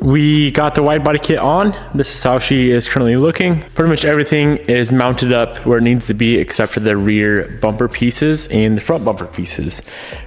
We got the wide body kit on. This is how she is currently looking. Pretty much everything is mounted up where it needs to be except for the rear bumper pieces and the front bumper pieces.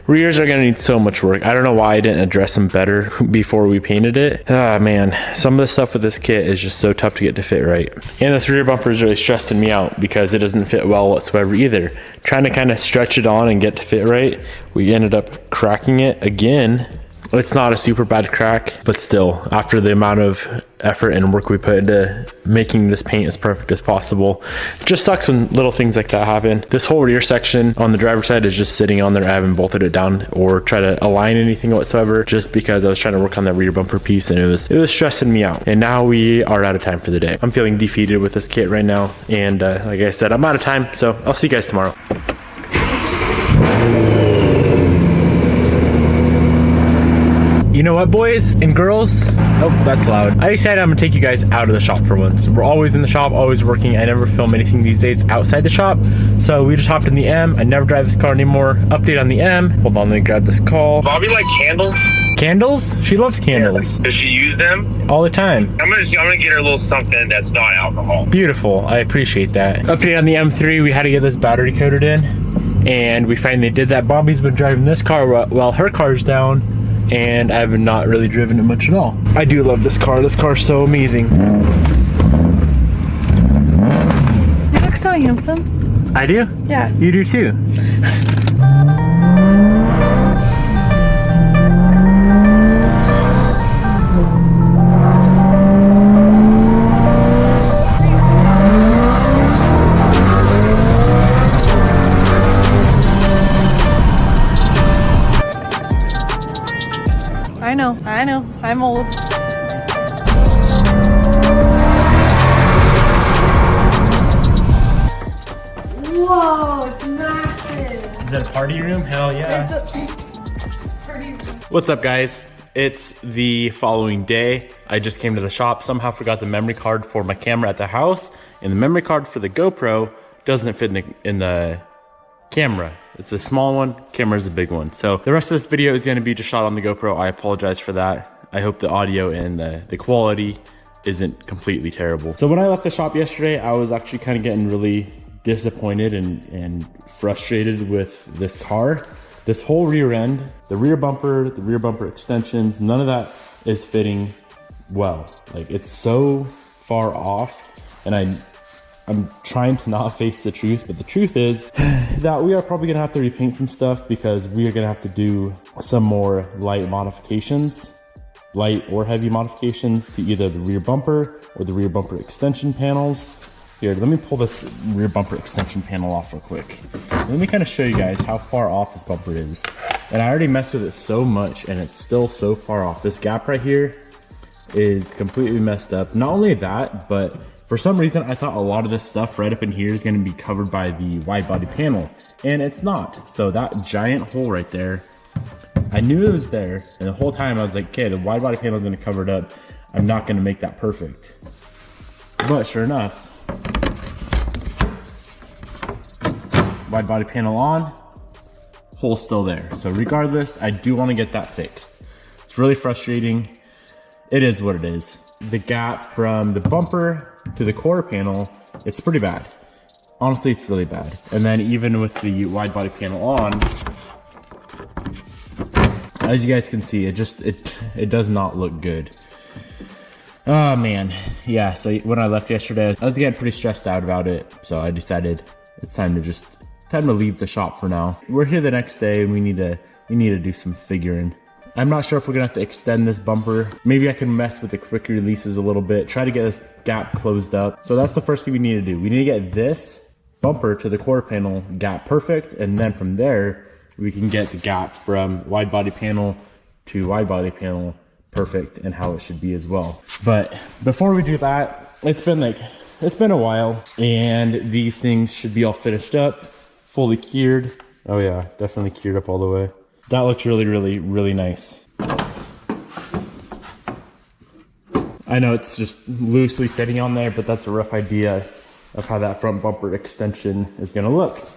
Rears are gonna need so much work. I don't know why I didn't address them better before we painted it. Ah man, some of the stuff with this kit is just so tough to get to fit right. And this rear bumper is really stressing me out because it doesn't fit well whatsoever either. Trying to kind of stretch it on and get to fit right, we ended up cracking it again. It's not a super bad crack, but still, after the amount of effort and work we put into making this paint as perfect as possible, it just sucks when little things like that happen. This whole rear section on the driver's side is just sitting on there. I haven't bolted it down or try to align anything whatsoever, just because I was trying to work on that rear bumper piece and it was stressing me out. And now we are out of time for the day. I'm feeling defeated with this kit right now. And like I said, I'm out of time, so I'll see you guys tomorrow. You know what, boys and girls? Oh, that's loud. I decided I'm gonna take you guys out of the shop for once. We're always in the shop, always working. I never film anything these days outside the shop. So we just hopped in the M. I never drive this car anymore. Update on the M. Hold on, let me grab this call. Bobby like candles? Candles? She loves candles. Yeah, does she use them? All the time. I'm gonna get her a little something that's not alcohol. Beautiful, I appreciate that. Update on the M3, we had to get this battery coated in. And we finally did that. Bobby's been driving this car while her car's down. And I have not really driven it much at all. I do love this car. This car is so amazing. You look so handsome. I do? Yeah. You do too. I know, I'm old. Whoa, it's massive. Is that a party room? Hell yeah. Party room. What's up, guys? It's the following day. I just came to the shop, somehow forgot the memory card for my camera at the house, and the memory card for the GoPro doesn't fit in the camera. It's a small one, camera's a big one. So the rest of this video is gonna be just shot on the GoPro. I apologize for that. I hope the audio and the quality isn't completely terrible. So when I left the shop yesterday, I was actually kind of getting really disappointed and frustrated with this car. This whole rear end, the rear bumper extensions, none of that is fitting well. Like, it's so far off, and I'm trying to not face the truth, but the truth is that we are probably gonna have to repaint some stuff because we are gonna have to do some more light modifications, light or heavy modifications to either the rear bumper or the rear bumper extension panels. Here, let me pull this rear bumper extension panel off real quick. Let me kind of show you guys how far off this bumper is. And I already messed with it so much and it's still so far off. This gap right here is completely messed up. Not only that, but for some reason, I thought a lot of this stuff right up in here is going to be covered by the wide body panel, and it's not. So that giant hole right there, I knew it was there, and the whole time I was like, okay, the wide body panel is going to cover it up. I'm not going to make that perfect. But sure enough, wide body panel on, hole still there. So regardless, I do want to get that fixed. It's really frustrating. It is what it is. The gap from the bumper to the quarter panel, it's pretty bad. Honestly, it's really bad. And then even with the wide body panel on, as you guys can see, it does not look good. Oh man, yeah, so when I left yesterday, I was getting pretty stressed out about it. So I decided it's time to leave the shop for now. We're here the next day and we need to do some figuring. I'm not sure if we're gonna have to extend this bumper. Maybe I can mess with the quick releases a little bit, try to get this gap closed up. So that's the first thing we need to do. We need to get this bumper to the quarter panel gap perfect, and then from there, we can get the gap from wide body panel to wide body panel perfect and how it should be as well. But before we do that, it's been a while, and these things should be all finished up, fully cured. Oh yeah, definitely cured up all the way. That looks really, really, really nice. I know it's just loosely sitting on there, but that's a rough idea of how that front bumper extension is gonna look.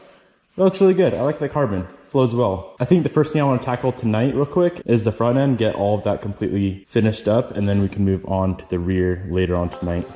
It looks really good. I like the carbon. Flows well. I think the first thing I want to tackle tonight real quick is the front end, get all of that completely finished up, and then we can move on to the rear later on tonight.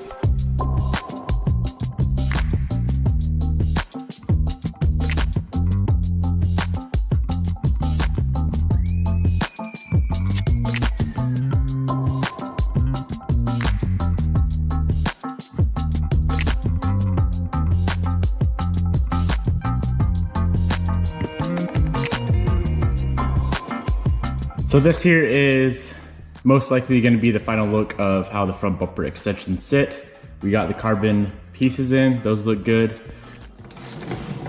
So this here is most likely going to be the final look of how the front bumper extensions sit. We got the carbon pieces in, those look good.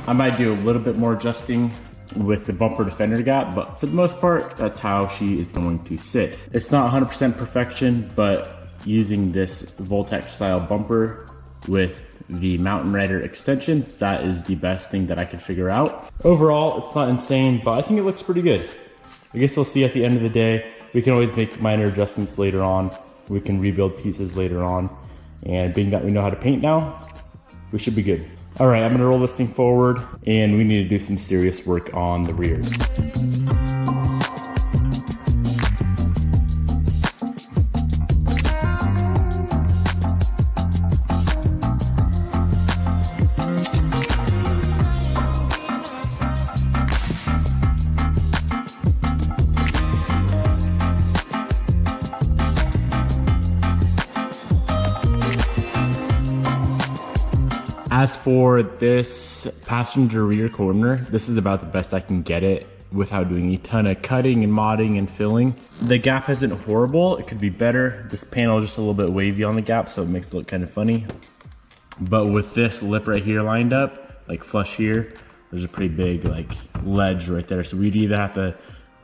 I might do a little bit more adjusting with the bumper to fender gap, but for the most part, that's how she is going to sit. It's not 100% perfection, but using this Voltex style bumper with the Mountain Rider extensions, that is the best thing that I could figure out. Overall, it's not insane, but I think it looks pretty good. I guess we'll see at the end of the day. We can always make minor adjustments later on. We can rebuild pieces later on. And being that we know how to paint now, we should be good. All right, I'm gonna roll this thing forward and we need to do some serious work on the rear. As for this passenger rear corner, this is about the best I can get it without doing a ton of cutting and modding and filling. The gap isn't horrible, it could be better. This panel is just a little bit wavy on the gap, so it makes it look kind of funny. But with this lip right here lined up, like flush here, there's a pretty big like ledge right there. So we'd either have to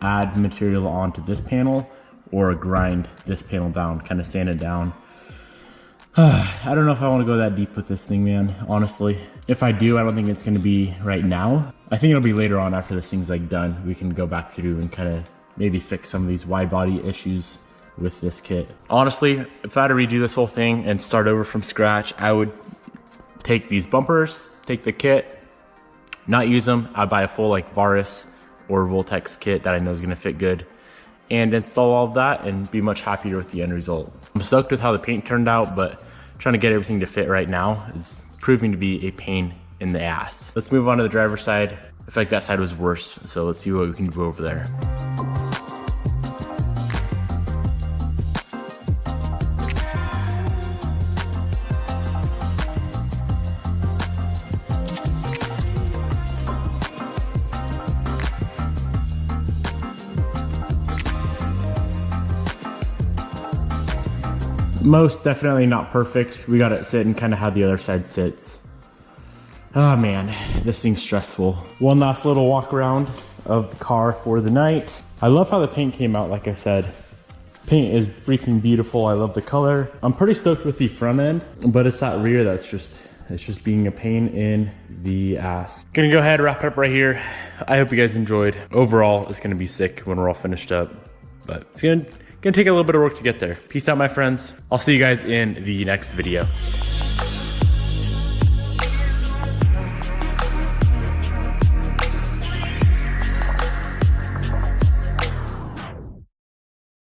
add material onto this panel or grind this panel down, kind of sand it down. I don't know if I want to go that deep with this thing, man, honestly. If I do, I don't think it's going to be right now. I think it'll be later on after this thing's like done. We can go back through and kind of maybe fix some of these wide body issues with this kit. Honestly, if I had to redo this whole thing and start over from scratch, I would take these bumpers, take the kit, not use them. I'd buy a full like Varis or Voltex kit that I know is going to fit good, and install all of that and be much happier with the end result. I'm stoked with how the paint turned out, but trying to get everything to fit right now is proving to be a pain in the ass. Let's move on to the driver's side. I feel like that side was worse, so let's see what we can do over there. Most definitely not perfect. We got it sitting kind of how the other side sits. Oh man, this thing's stressful. One last little walk around of the car for the night. I love how the paint came out, like I said. Paint is freaking beautiful. I love the color. I'm pretty stoked with the front end, but it's that rear that's just being a pain in the ass. Gonna go ahead and wrap it up right here. I hope you guys enjoyed. Overall, it's gonna be sick when we're all finished up, but it's gonna take a little bit of work to get there. Peace out, my friends. I'll see you guys in the next video.